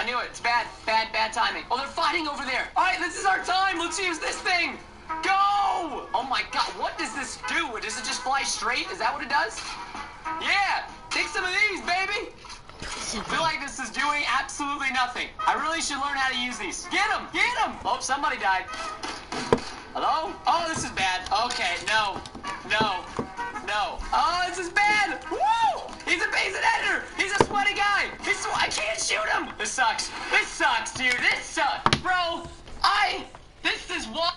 I knew it. It's bad. Bad timing. Oh, they're fighting over there. All right, this is our time. Let's use this thing. Go! Oh my God, what does this do? Does it just fly straight? Is that what it does? Yeah, take some of these, baby. I feel like this is doing absolutely nothing. I really should learn how to use these. Get him! Get him! Oh, somebody died. Hello? Oh, this is bad. Okay, no. Oh, this is bad. Woo! He's a basic editor. He's a sweaty guy. I can't shoot him. This sucks. This sucks, dude. This sucks. Bro, this is what...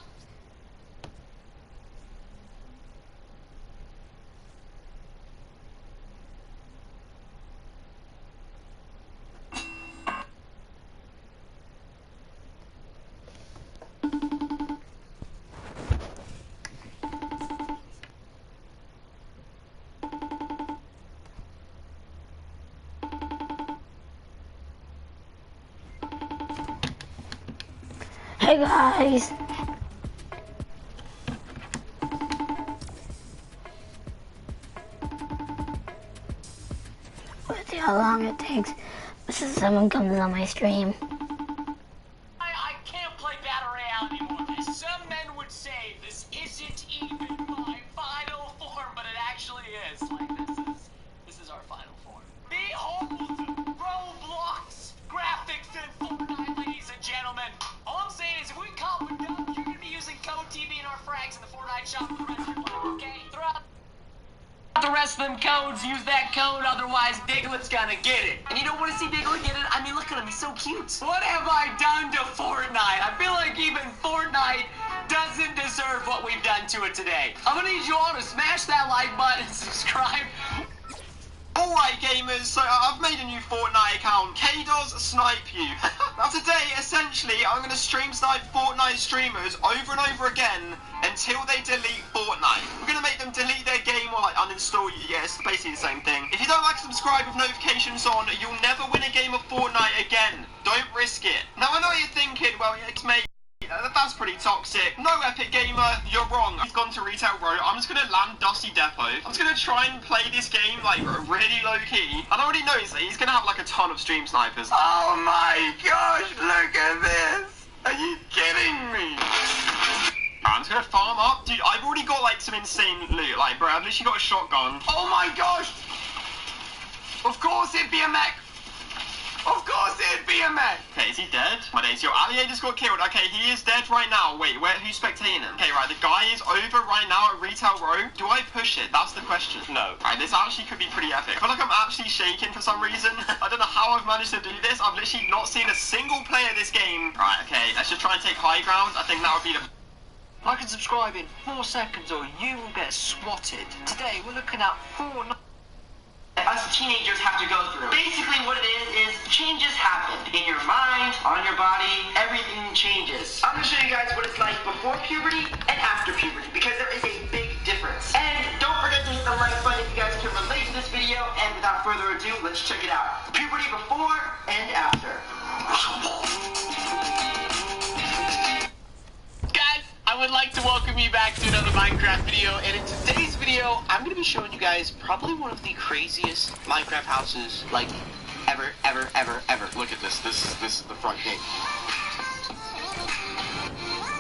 Hey guys! Let's see how long it takes so someone comes on my stream. I can't play Battle Royale anymore. Some men would say this isn't even my final form, but it actually is. Like, this is our final form. Behold, Roblox graphics in Fortnite, ladies and gentlemen. All I'm saying is if we call it done, you're gonna be using code TV in our frags in the Fortnite shop for the rest of your life, okay? Throughout the rest of them codes, use that code, otherwise Diglett's gonna get it. And you don't want to see Diglett get it? I mean, look at him, he's so cute. What have I done to Fortnite? I feel like even Fortnite doesn't deserve what we've done to it today. I'm gonna need you all to smash that like button and subscribe. Alright gamers, so I've made a new Fortnite account. K-Does Snipe You. Now today, essentially, I'm going to stream snipe Fortnite streamers over and over again until they delete Fortnite. We're going to make them delete their game or like uninstall you. Yeah, it's basically the same thing. If you don't like subscribe with notifications on, you'll never win a game of Fortnite again. Don't risk it. Now I know what you're thinking, well, it's mate. That's pretty toxic. No, Epic Gamer, you're wrong. He's gone to Retail Row. I'm just gonna land Dusty Depot. I'm just gonna try and play this game like really low key. And I already know he's gonna have like a ton of stream snipers. Oh my gosh, look at this. Are you kidding me? I'm just gonna farm up. Dude, I've already got like some insane loot. Like, bro, I've literally got a shotgun. Oh my gosh. Of course it'd be a mech. Of course it'd be a mech! Okay, is he dead? My days, yo, Allier just got killed. Okay, he is dead right now. Wait, who's spectating him? Okay, right, the guy is over right now at Retail Row. Do I push it? That's the question. No. Right, this actually could be pretty epic. I feel like I'm actually shaking for some reason. I don't know how I've managed to do this. I've literally not seen a single player this game. Right, okay, let's just try and take high ground. I think that would be the... Like and subscribe in 4 seconds or you will get swatted. Today, we're looking at Fortnite. Us teenagers have to go through. Basically what it is changes happen. In your mind, on your body, everything changes. I'm gonna show you guys what it's like before puberty and after puberty, because there is a big difference. And don't forget to hit the like button if you guys can relate to this video, and without further ado, let's check it out. Puberty before and after. Guys, I would like to welcome you back to another Minecraft video, and in today's video, I'm going to be showing you guys probably one of the craziest Minecraft houses, like, ever. Look at this. This is the front gate.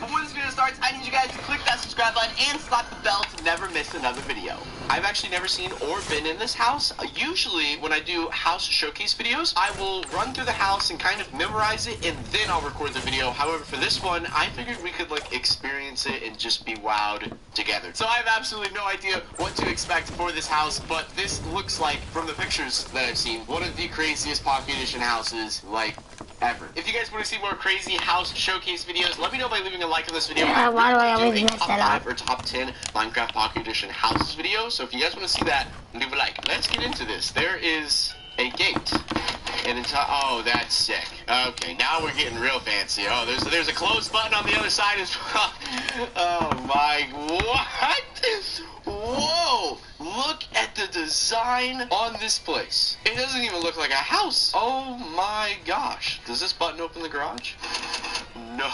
Before this video starts, I need you guys to click that subscribe button and slap the bell to never miss another video. I've actually never seen or been in this house. Usually, when I do house showcase videos, I will run through the house and kind of memorize it, and then I'll record the video. However, for this one, I figured we could, like, experience it and just be wowed together. So I have absolutely no idea what to expect for this house, but this looks like, from the pictures that I've seen, one of the craziest Pocket Edition houses, like, ever. If you guys want to see more crazy house showcase videos, let me know by leaving a like on this video. Yeah, why do I always mess top that up? 5 or top 10 Minecraft Pocket Edition houses videos. So if you guys want to see that, leave a like. Let's get into this. There is a gate. And oh, that's sick. Okay, now we're getting real fancy. Oh, there's a close button on the other side as well. Oh my, what? Whoa! Look at the design on this place. It doesn't even look like a house. Oh my gosh. Does this button open the garage? No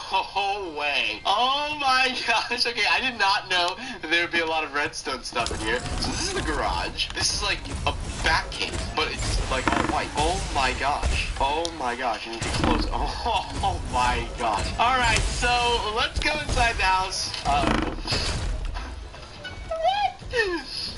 way. Oh my gosh. Okay, I did not know that there would be a lot of redstone stuff in here. So this is the garage. This is like a bat cave, but it's like all white. Oh my gosh. Oh my gosh. You need to close it. Oh my gosh. Alright, so let's go inside the house. What?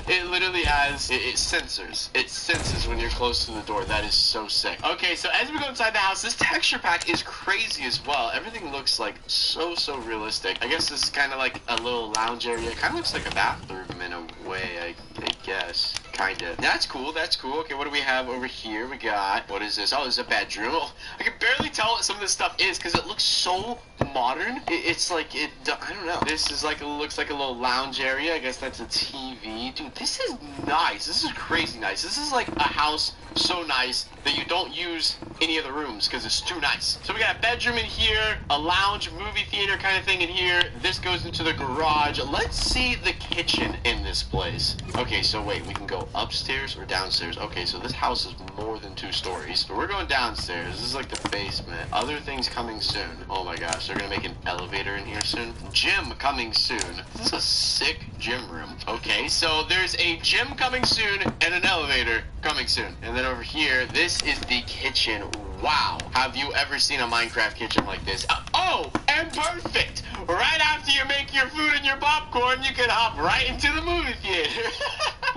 It literally has, it sensors. It senses when you're close to the door. That is so sick. Okay, so as we go inside the house, this texture pack is crazy as well. Everything looks like so realistic. I guess this is kind of like a little lounge area. It kind of looks like a bathroom in a way, I guess. Kinda. That's cool, that's cool. Okay, what do we have over here? We got, what is this? Oh, this is a bedroom. Oh, I can barely tell what some of this stuff is because it looks so modern. It's like, I don't know. This is like, looks like a little lounge area. I guess that's a TV. Dude, this is nice. This is crazy nice. This is like a house so nice that you don't use any of the rooms because it's too nice. So we got a bedroom in here, a lounge, movie theater kind of thing in here. This goes into the garage. Let's see the kitchen in this place. Okay, so wait, we can go upstairs or downstairs. Okay, so this house is more than 2 stories. So we're going downstairs. This is like the basement. Other things coming soon. Oh my gosh, they're gonna make an elevator in here soon. Gym coming soon. This is a sick gym room. Okay, so there's a gym coming soon and an elevator coming soon. And then over here, this is the kitchen. Wow. Have you ever seen a Minecraft kitchen like this? Oh, and perfect. Right after you make your food and your popcorn, you can hop right into the movie theater.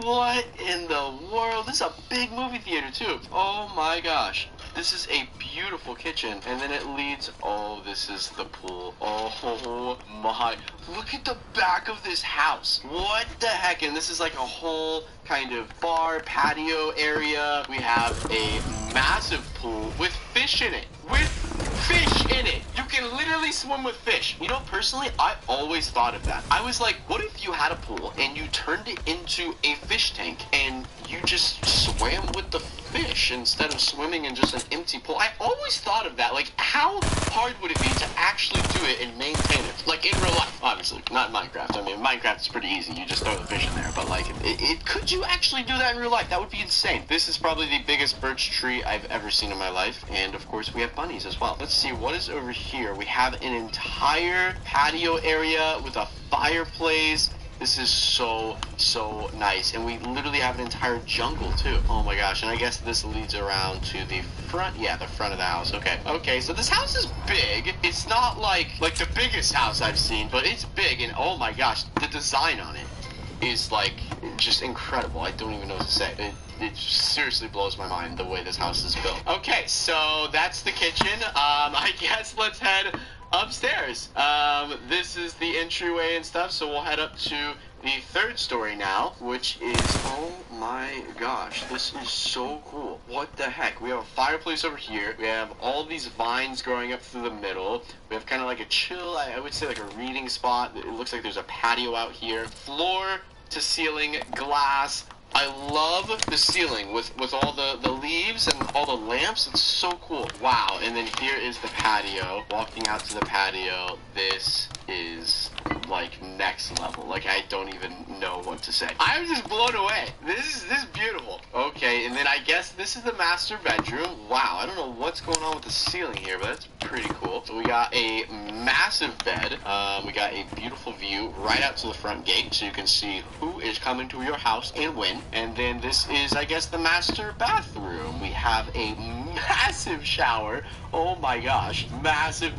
What in the world? This is a big movie theater too. Oh my gosh. This is a beautiful kitchen. And then it leads, oh, this is the pool. Oh my, look at the back of this house. What the heck? And this is like a whole kind of bar patio area. We have a massive pool with fish in it. You can literally swim with fish. You know, personally, I always thought of that. I was like, what if you had a pool and you turned it into a fish tank and you just swam with the fish instead of swimming in just an empty pool? I always thought of that. Like, how hard would it be to actually do it and maintain it? Like, in real life, obviously, not Minecraft. I mean, Minecraft is pretty easy. You just throw the fish in there. But, like, could you actually do that in real life? That would be insane. This is probably the biggest birch tree I've ever seen in my life. And, of course, we have bunnies as well. Let's see, what is over here? We have an entire patio area with a fireplace. This is so nice. And we literally have an entire jungle too. Oh my gosh. And I guess this leads around to the front. Yeah, the front of the house. Okay, so this house is big. It's not like the biggest house I've seen, but it's big. And oh my gosh, the design on it is like just incredible. I don't even know what to say. It seriously blows my mind the way this house is built. Okay, so that's the kitchen. I guess let's head upstairs. This is the entryway and stuff, so we'll head up to the 3rd story now, which is, oh my gosh, this is so cool. What the heck? We have a fireplace over here. We have all these vines growing up through the middle. We have kind of like a chill, I would say like a reading spot. It looks like there's a patio out here. Floor to ceiling glass. I love the ceiling with all the leaves and all the lamps. It's so cool. Wow. And then here is the patio. Walking out to the patio, this is like next level. Like, I don't even know what to say. I'm just blown away. This is beautiful. Okay, and then I guess this is the master bedroom. Wow, I don't know what's going on with the ceiling here, but that's pretty cool. So we got a massive bed. We got a beautiful view right out to the front gate, so you can see who is coming to your house and when. And then this is, I guess, the master bathroom. We have a massive shower. Oh my gosh. Massive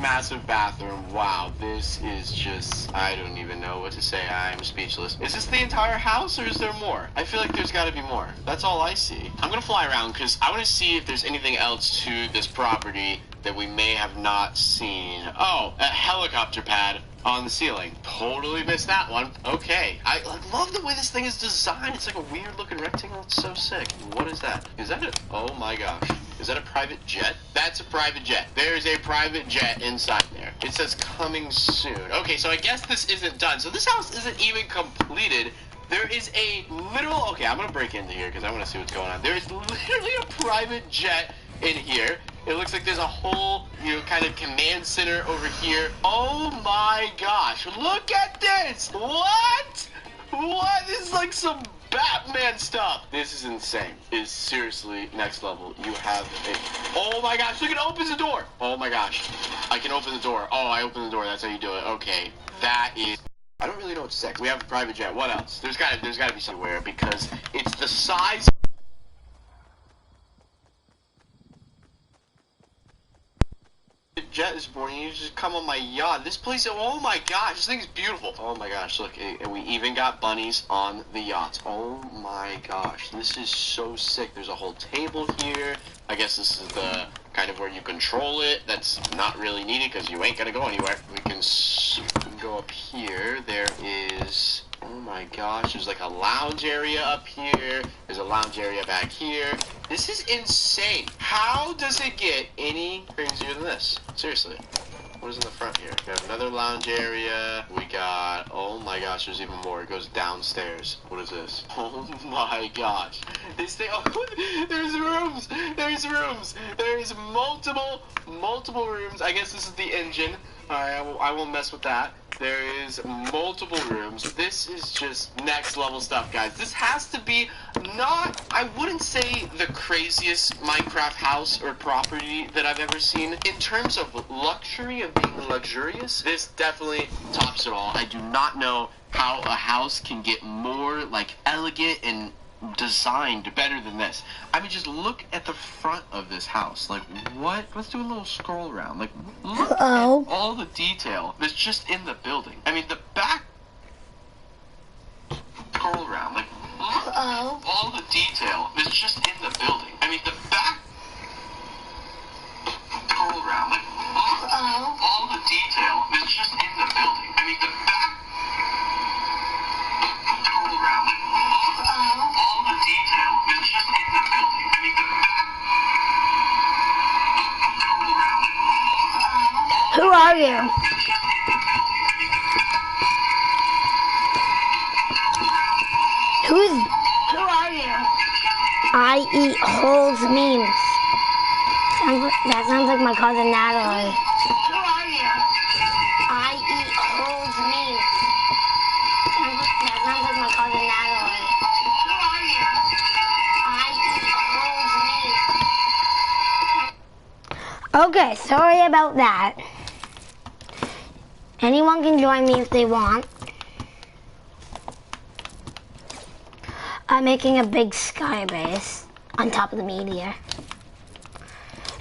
bathroom. Wow, this is just, I don't even know what to say. I'm speechless. Is this the entire house or is there more? I feel like there's got to be more. That's all I see. I'm gonna fly around because I want to see if there's anything else to this property that we may have not seen. Oh, a helicopter pad on the ceiling. Totally missed that one. Okay. I love the way this thing is designed. It's like a weird looking rectangle. It's so sick. What is that? Is that it? Oh my gosh. Is that a private jet? That's a private jet. There's a private jet inside there. It says coming soon. Okay, so I guess this isn't done. So this house isn't even completed. There is a literal, okay, I'm gonna break into here because I want to see what's going on. There is literally a private jet in here. It looks like there's a whole, kind of command center over here. Oh my gosh, look at this! What? This is like some Batman stuff. This is insane. It's seriously next level. You have oh my gosh, look, it opens the door. Oh my gosh, I can open the door. Oh, I opened the door, that's how you do it. Okay, that is, I don't really know what to say. We have a private jet. What else? There's gotta be somewhere because it's the size jet is born, you just come on my yacht. This place, oh my gosh, this thing is beautiful. Oh my gosh, look, and we even got bunnies on the yacht. Oh my gosh, this is so sick. There's a whole table here. I guess this is the kind of where you control it. That's not really needed because you ain't gonna go anywhere. We can go up here. There is... Oh my gosh, there's like a lounge area up here. There's a lounge area back here. This is insane. How does it get any crazier than this? Seriously. What is in the front here? We have another lounge area. We got, oh my gosh, there's even more. It goes downstairs. What is this? Oh my gosh. This thing, oh, there's rooms. There's rooms. There's multiple rooms. I guess this is the engine. Alright, I won't mess with that. There is multiple rooms. This is just next level stuff, guys. This has to be not, I wouldn't say the craziest Minecraft house or property that I've ever seen. In terms of luxury, of being luxurious, this definitely tops it all. I do not know how a house can get more, like, elegant and designed better than this. I mean, just look at the front of this house. Like, what? Let's do a little scroll around. Like, look at all the detail that's just in the building. I mean, the back... Scroll around. Like, look at all the detail that's just in the building. I mean, the back... Scroll around. Like, look at all the detail that's just in the building. I mean, the back... Scroll around. Like, look at all the detail that's just in the building. I mean, the back... Scroll around. Like, look at Who are you? Who are you? I eat holes memes. That sounds like my cousin Natalie. Who are you? I eat holes memes. That sounds like my cousin Natalie. Who are you? I eat holes memes. Okay, sorry about that. Anyone can join me if they want. I'm making a big sky base on top of the meteor.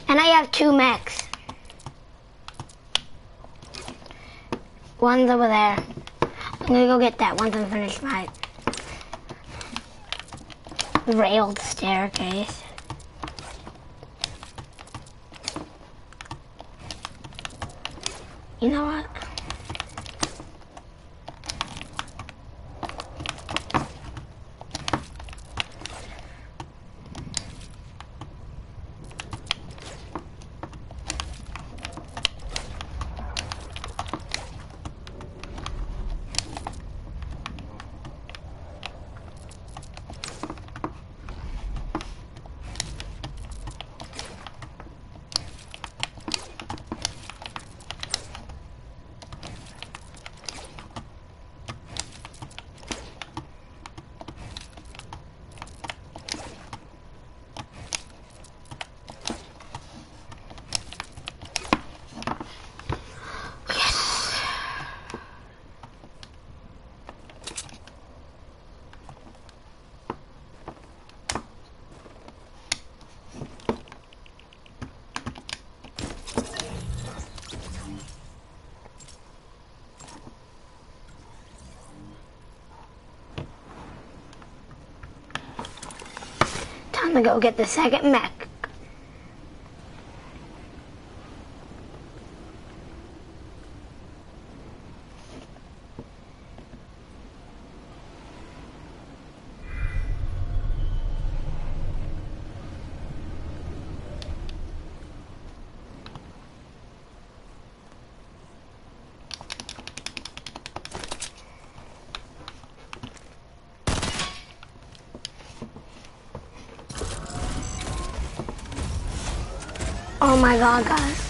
And I have 2 mechs. One's over there. I'm gonna go get that once I'm finished my railed staircase. You know what? Time to go get the second mech. Oh my god, guys.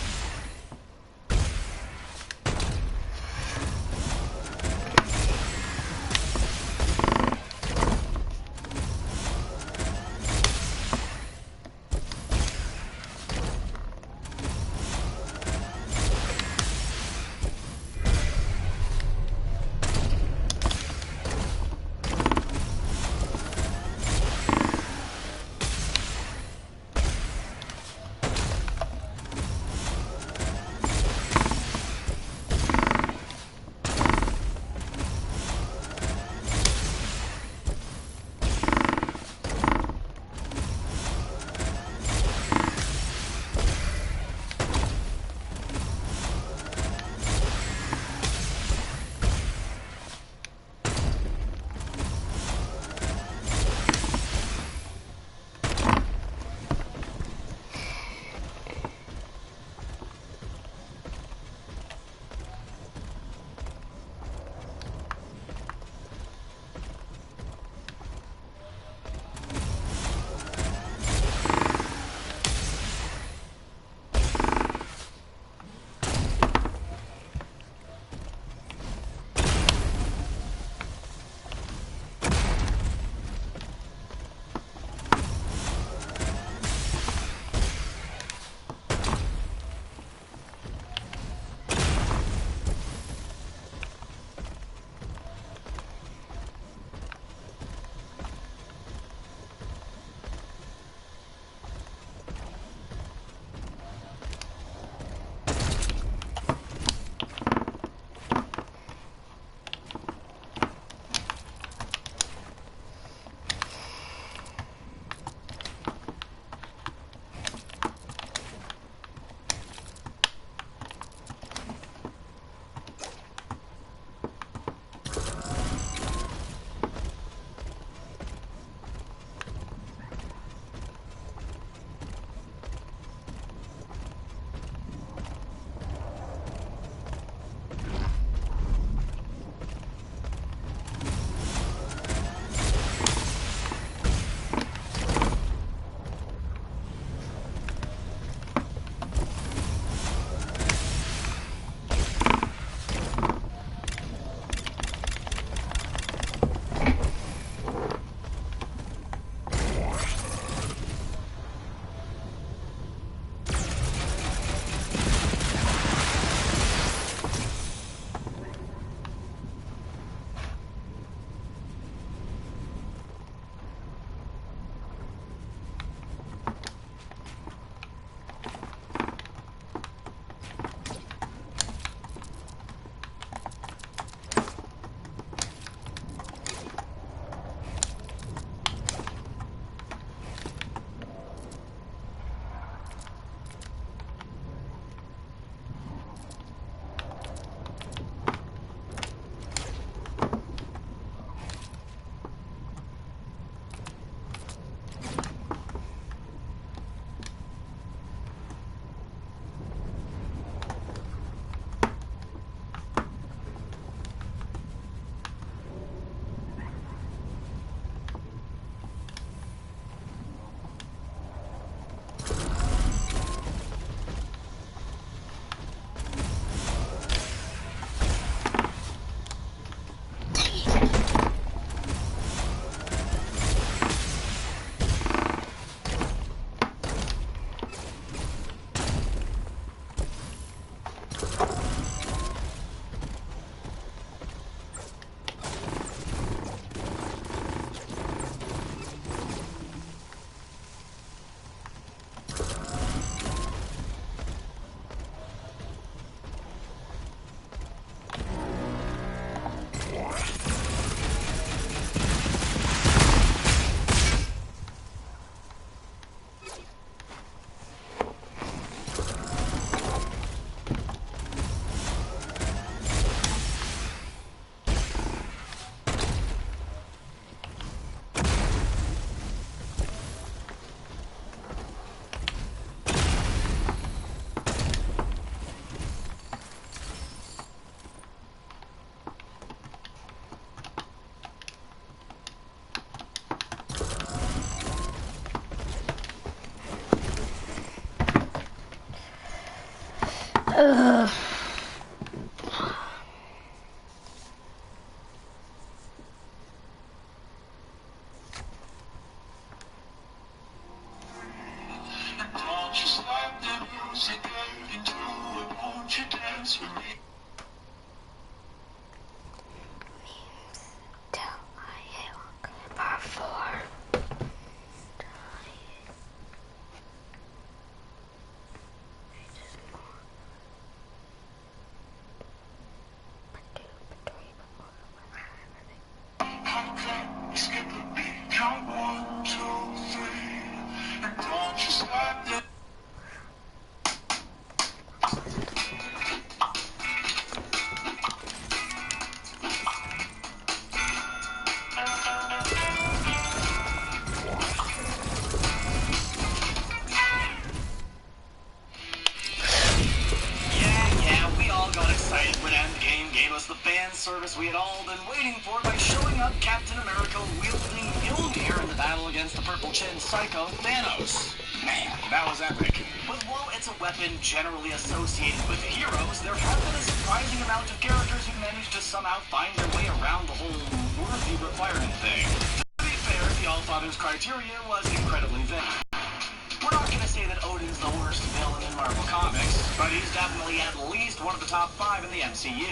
Ugh. Service we had all been waiting for by showing up Captain America wielding Mjolnir in the battle against the purple-chinned psycho Thanos. Man, that was epic. But while it's a weapon generally associated with heroes, there have been a surprising amount of characters who managed to somehow find their way around the whole worthy requirement thing. To be fair, the Allfather's criteria was incredibly vague. We're not going to say that Odin's the worst villain in Marvel Comics, but he's definitely at least one of the top 5 in the MCU.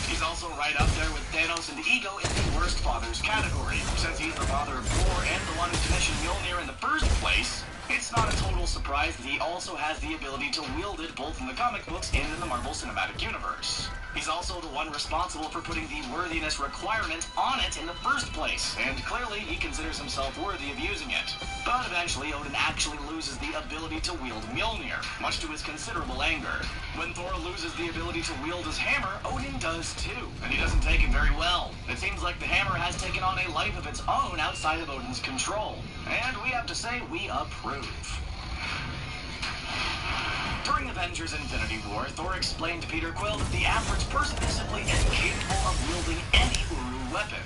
He's also right up there with Thanos and Ego in the worst fathers category. Since he's the father of Thor and the one who commissioned Mjolnir in the first place, it's not a total surprise that he also has the ability to wield it both in the comic books and in the Marvel Cinematic Universe. He's also the one responsible for putting the worthiness requirement on it in the first place, and clearly he considers himself worthy of using it. But eventually, Odin actually loses the ability to wield Mjolnir, much to his considerable anger. When Thor loses the ability to wield his hammer, Odin does too, and he doesn't take it very well. It seems like the hammer has taken on a life of its own outside of Odin's control, and we have to say we approve. During Avengers Infinity War, Thor explained to Peter Quill that the average person is simply incapable of wielding any Uru weapon,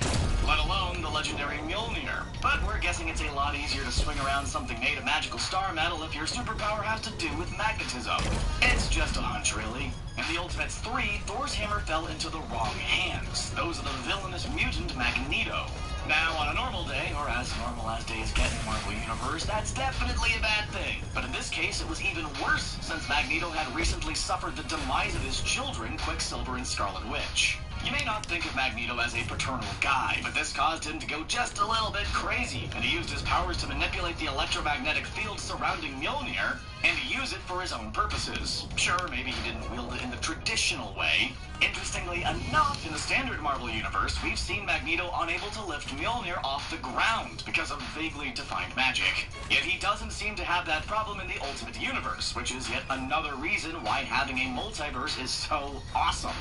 let alone the legendary Mjolnir. But we're guessing it's a lot easier to swing around something made of magical star metal if your superpower has to do with magnetism. It's just a hunch, really. In the Ultimates 3, Thor's hammer fell into the wrong hands, those of the villainous mutant Magneto. Now, on a normal day, or as normal as days get in the Marvel Universe, that's definitely a bad thing. But in this case, it was even worse, since Magneto had recently suffered the demise of his children, Quicksilver and Scarlet Witch. You may not think of Magneto as a paternal guy, but this caused him to go just a little bit crazy, and he used his powers to manipulate the electromagnetic field surrounding Mjolnir, and to use it for his own purposes. Sure, maybe he didn't wield it in the traditional way. Interestingly enough, in the standard Marvel Universe, we've seen Magneto unable to lift Mjolnir off the ground because of vaguely defined magic. Yet he doesn't seem to have that problem in the Ultimate Universe, which is yet another reason why having a multiverse is so awesome.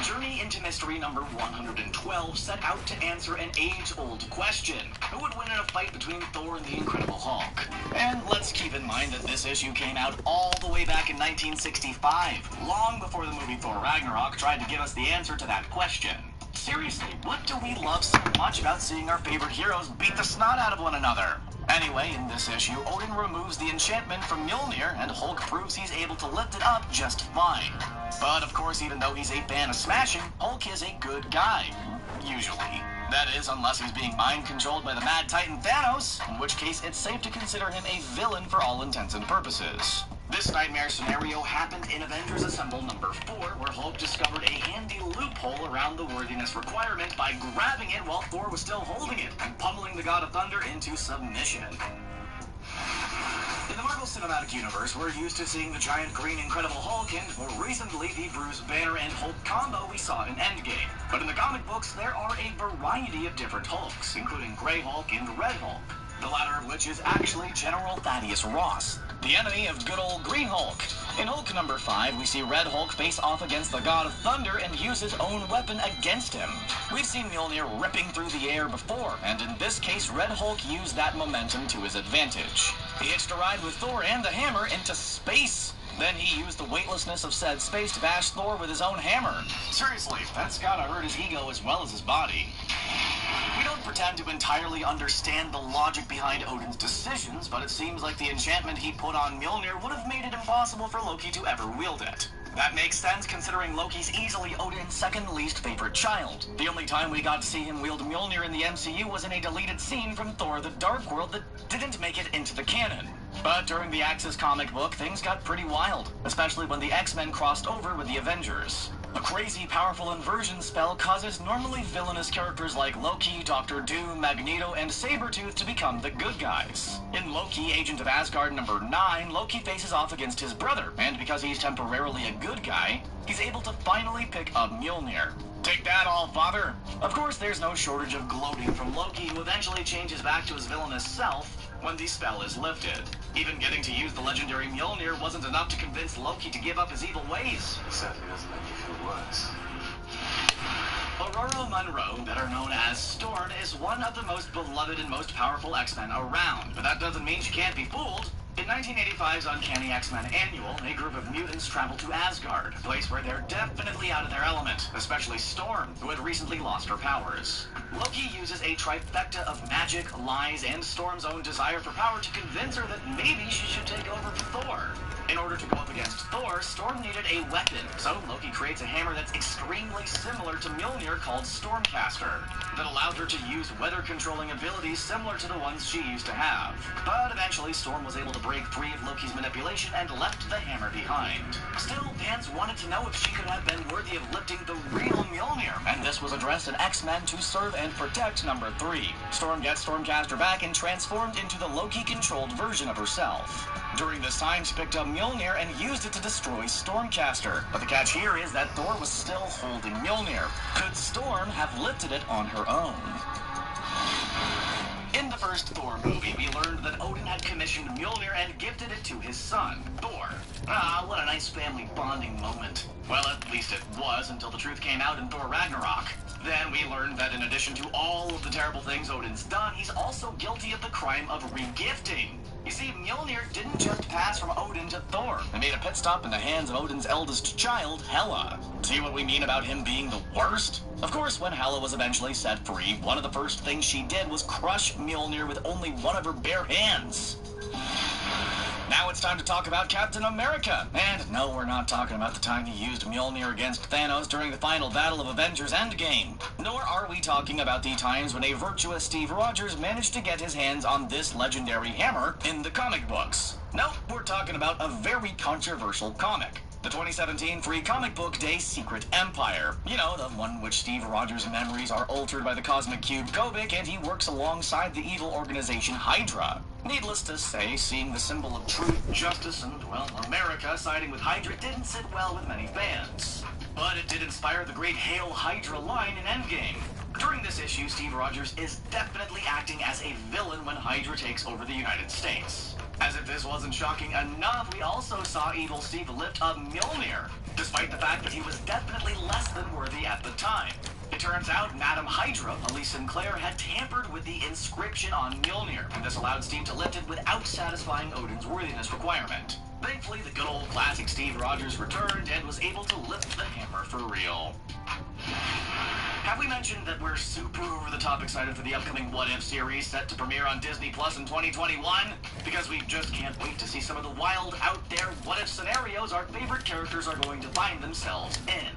Journey into Mystery number 112 set out to answer an age-old question. Who would win in a fight between Thor and the Incredible Hulk? And let's keep in mind that this issue came out all the way back in 1965, long before the movie Thor Ragnarok tried to give us the answer to that question. Seriously, what do we love so much about seeing our favorite heroes beat the snot out of one another? Anyway, in this issue, Odin removes the enchantment from Mjolnir, and Hulk proves he's able to lift it up just fine. But of course, even though he's a fan of smashing, Hulk is a good guy. Usually. That is, unless he's being mind-controlled by the Mad Titan Thanos, in which case it's safe to consider him a villain for all intents and purposes. This nightmare scenario happened in Avengers Assemble number 4, where Hulk discovered a handy loophole around the worthiness requirement by grabbing it while Thor was still holding it, and pummeling the God of Thunder into submission. In the Marvel Cinematic Universe, we're used to seeing the giant green Incredible Hulk and, more recently, the Bruce Banner and Hulk combo we saw in Endgame. But in the comic books, there are a variety of different Hulks, including Grey Hulk and Red Hulk, the latter of which is actually General Thaddeus Ross, the enemy of good old Green Hulk. In Hulk number 5, we see Red Hulk face off against the God of Thunder and use his own weapon against him. We've seen Mjolnir ripping through the air before, and in this case, Red Hulk used that momentum to his advantage. He hitched a ride with Thor and the hammer into space. Then he used the weightlessness of said space to bash Thor with his own hammer. Seriously, that's gotta hurt his ego as well as his body. We don't pretend to entirely understand the logic behind Odin's decisions, but it seems like the enchantment he put on Mjolnir would have made it impossible for Loki to ever wield it. That makes sense considering Loki's easily Odin's second least favorite child. The only time we got to see him wield Mjolnir in the MCU was in a deleted scene from Thor: The Dark World that didn't make it into the canon. But during the Axis comic book, things got pretty wild, especially when the X-Men crossed over with the Avengers. A crazy, powerful inversion spell causes normally villainous characters like Loki, Doctor Doom, Magneto, and Sabretooth to become the good guys. In Loki, Agent of Asgard number 9, Loki faces off against his brother, and because he's temporarily a good guy, he's able to finally pick up Mjolnir. Take that, All-Father! Of course, there's no shortage of gloating from Loki, who eventually changes back to his villainous self when the spell is lifted. Even getting to use the legendary Mjolnir wasn't enough to convince Loki to give up his evil ways. It certainly doesn't make you feel worse. Aurora Monroe, better known as Storm, is one of the most beloved and most powerful X-Men around, but that doesn't mean she can't be fooled. In 1985's Uncanny X-Men Annual, a group of mutants travel to Asgard, a place where they're definitely out of their element, especially Storm, who had recently lost her powers. Loki uses a trifecta of magic, lies, and Storm's own desire for power to convince her that maybe she should take over for Thor. In order to go up against Thor, Storm needed a weapon, so Loki creates a hammer that's extremely similar to Mjolnir called Stormcaster, that allowed her to use weather-controlling abilities similar to the ones she used to have. But eventually, Storm was able to break free of Loki's manipulation and left the hammer behind. Still, fans wanted to know if she could have been worthy of lifting the real Mjolnir, and this was addressed in X-Men To Serve and Protect number 3. Storm gets Stormcaster back and transformed into the Loki-controlled version of herself. During this time, she picked up Mjolnir and used it to destroy Stormcaster. But the catch here is that Thor was still holding Mjolnir. Could Storm have lifted it on her own? In the first Thor movie, we learned that Odin had commissioned Mjolnir and gifted it to his son, Thor. Ah, what a nice family bonding moment. Well, at least it was until the truth came out in Thor Ragnarok. Then we learned that in addition to all of the terrible things Odin's done, he's also guilty of the crime of regifting. You see, Mjolnir didn't just pass from Odin to Thor. It made a pit stop in the hands of Odin's eldest child, Hela. See what we mean about him being the worst? Of course, when Hela was eventually set free, one of the first things she did was crush Mjolnir with only one of her bare hands. Now it's time to talk about Captain America. And no, we're not talking about the time he used Mjolnir against Thanos during the final battle of Avengers Endgame. Nor are we talking about the times when a virtuous Steve Rogers managed to get his hands on this legendary hammer in the comic books. No, we're talking about a very controversial comic. The 2017 Free Comic Book Day Secret Empire. You know, the one in which Steve Rogers' memories are altered by the Cosmic Cube Kobik, and he works alongside the evil organization Hydra. Needless to say, seeing the symbol of truth, justice, and, well, America siding with Hydra didn't sit well with many fans. But it did inspire the great Hail Hydra line in Endgame. During this issue, Steve Rogers is definitely acting as a villain when Hydra takes over the United States. As if this wasn't shocking enough, we also saw evil Steve lift up Mjolnir, despite the fact that he was definitely less than worthy at the time. It turns out Madam Hydra, Elise Sinclair, had tampered with the inscription on Mjolnir, and this allowed Steve to lift it without satisfying Odin's worthiness requirement. Thankfully, the good old classic Steve Rogers returned and was able to lift the hammer for real. Have we mentioned that we're super over-the-top excited for the upcoming What If series set to premiere on Disney Plus in 2021? Because we just can't wait to see some of the wild, out-there what-if scenarios our favorite characters are going to find themselves in.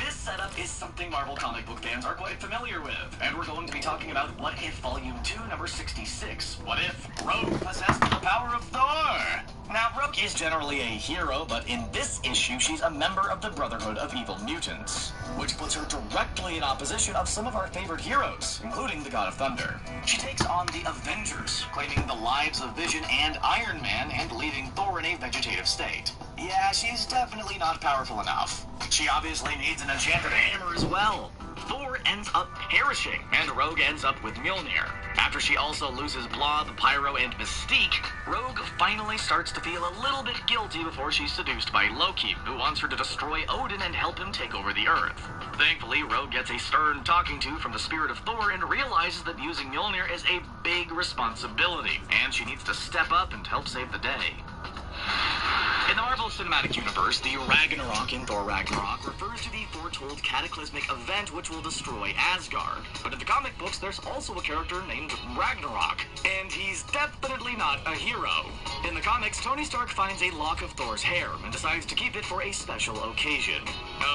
This setup is something Marvel comic book fans are quite familiar with, and we're going to be talking about What If Volume 2, number 66. What if Rogue possessed the power of Thor? Now, Rogue is generally a hero, but in this issue, she's a member of the Brotherhood of Evil Mutants, which puts her directly in opposition of some of our favorite heroes, including the God of Thunder. She takes on the Avengers, claiming the lives of Vision and Iron Man, and leaving Thor in a vegetative state. Yeah, she's definitely not powerful enough. She obviously needs an enchanted hammer as well. Thor ends up perishing, and Rogue ends up with Mjolnir. After she also loses Blob, Pyro, and Mystique, Rogue finally starts to feel a little bit guilty before she's seduced by Loki, who wants her to destroy Odin and help him take over the Earth. Thankfully, Rogue gets a stern talking to from the spirit of Thor and realizes that using Mjolnir is a big responsibility, and she needs to step up and help save the day. In the Marvel Cinematic Universe, the Ragnarok in Thor Ragnarok refers to the foretold cataclysmic event which will destroy Asgard. But in the comic books, there's also a character named Ragnarok, and he's definitely not a hero. In the comics, Tony Stark finds a lock of Thor's hair and decides to keep it for a special occasion.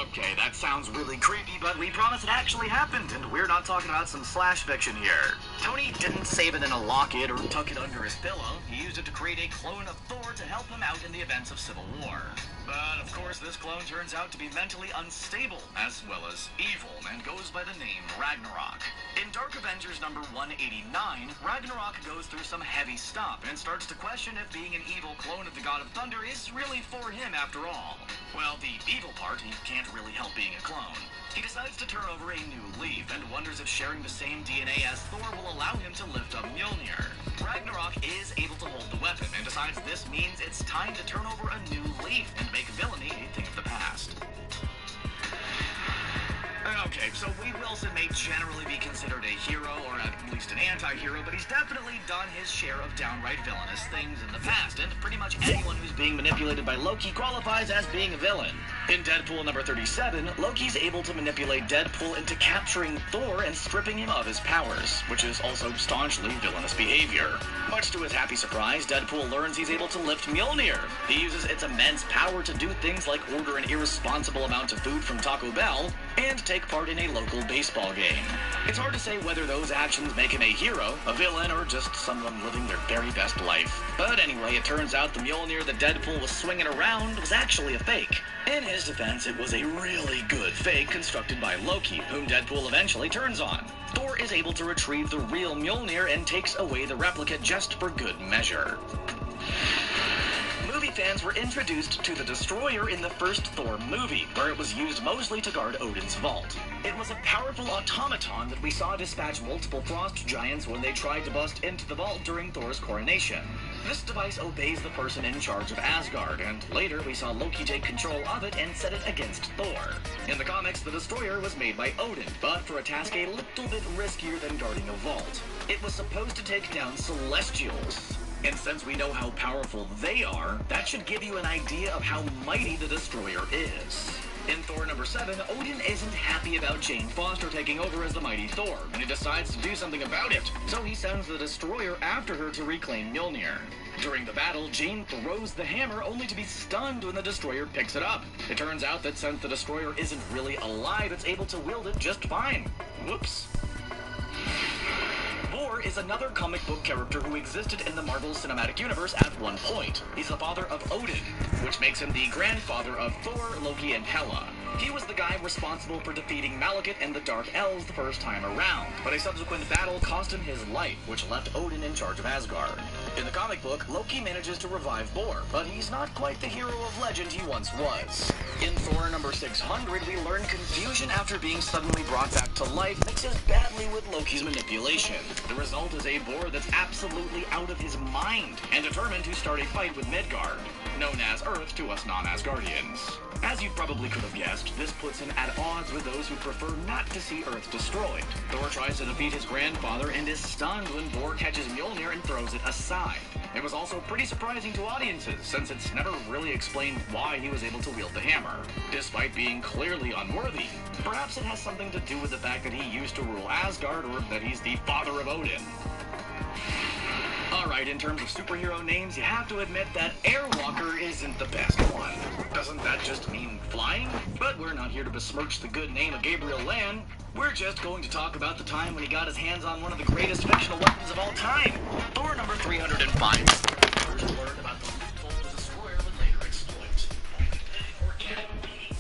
Okay, that sounds really creepy, but we promise it actually happened, and we're not talking about some slash fiction here. Tony didn't save it in a locket or tuck it under his pillow. He used it to create a clone of Thor to help him out in the events of Civil War. But, of course, this clone turns out to be mentally unstable, as well as evil, and goes by the name Ragnarok. In Dark Avengers number 189, Ragnarok goes through some heavy stuff and starts to question if being an evil clone of the God of Thunder is really for him after all. Well, the evil part, he can't really help being a clone. He decides to turn over a new leaf and wonders if sharing the same DNA as Thor will allow him to lift up Mjolnir. Ragnarok is able to hold the weapon and decides this means it's time to turn over a new leaf and make villainy a thing of the past. Okay, so Wade Wilson may generally be considered a hero, or at least an anti-hero, but he's definitely done his share of downright villainous things in the past, and pretty much anyone who's being manipulated by Loki qualifies as being a villain. In Deadpool number 37, Loki's able to manipulate Deadpool into capturing Thor and stripping him of his powers, which is also staunchly villainous behavior. Much to his happy surprise, Deadpool learns he's able to lift Mjolnir. He uses its immense power to do things like order an irresponsible amount of food from Taco Bell, and take part in a local baseball game. It's hard to say whether those actions make him a hero, a villain, or just someone living their very best life. But anyway, it turns out the Mjolnir that Deadpool was swinging around was actually a fake. In his defense, it was a really good fake constructed by Loki, whom Deadpool eventually turns on. Thor is able to retrieve the real Mjolnir and takes away the replicate just for good measure. Movie fans were introduced to the Destroyer in the first Thor movie, where it was used mostly to guard Odin's vault. It was a powerful automaton that we saw dispatch multiple frost giants when they tried to bust into the vault during Thor's coronation. This device obeys the person in charge of Asgard, and later we saw Loki take control of it and set it against Thor. In the comics, the Destroyer was made by Odin, but for a task a little bit riskier than guarding a vault. It was supposed to take down Celestials. And since we know how powerful they are, that should give you an idea of how mighty the Destroyer is. In Thor number 7, Odin isn't happy about Jane Foster taking over as the mighty Thor, and he decides to do something about it. So he sends the Destroyer after her to reclaim Mjolnir. During the battle, Jane throws the hammer only to be stunned when the Destroyer picks it up. It turns out that since the Destroyer isn't really alive, it's able to wield it just fine. Whoops. Thor is another comic book character who existed in the Marvel Cinematic Universe at one point. He's the father of Odin, which makes him the grandfather of Thor, Loki, and Hela. He was the guy responsible for defeating Malekith and the Dark Elves the first time around, but a subsequent battle cost him his life, which left Odin in charge of Asgard. In the comic book, Loki manages to revive Thor, but he's not quite the hero of legend he once was. In Thor number 600, we learn confusion after being suddenly brought back to life mixes badly with Loki's manipulation. The result is a Thor that's absolutely out of his mind and determined to start a fight with Midgard, known as Earth to us non-Asgardians. As you probably could have guessed, this puts him at odds with those who prefer not to see Earth destroyed. Thor tries to defeat his grandfather and is stunned when Thor catches Mjolnir and throws it aside. It was also pretty surprising to audiences, since it's never really explained why he was able to wield the hammer, despite being clearly unworthy. Perhaps it has something to do with the fact that he used to rule Asgard, or that he's the father of Odin. Alright, in terms of superhero names, you have to admit that Airwalker isn't the best one. Doesn't that just mean flying? But we're not here to besmirch the good name of Gabriel Land. We're just going to talk about the time when he got his hands on one of the greatest fictional weapons of all time. Thor number 305. First learned about the loophole the Destroyer would later exploit. Organic being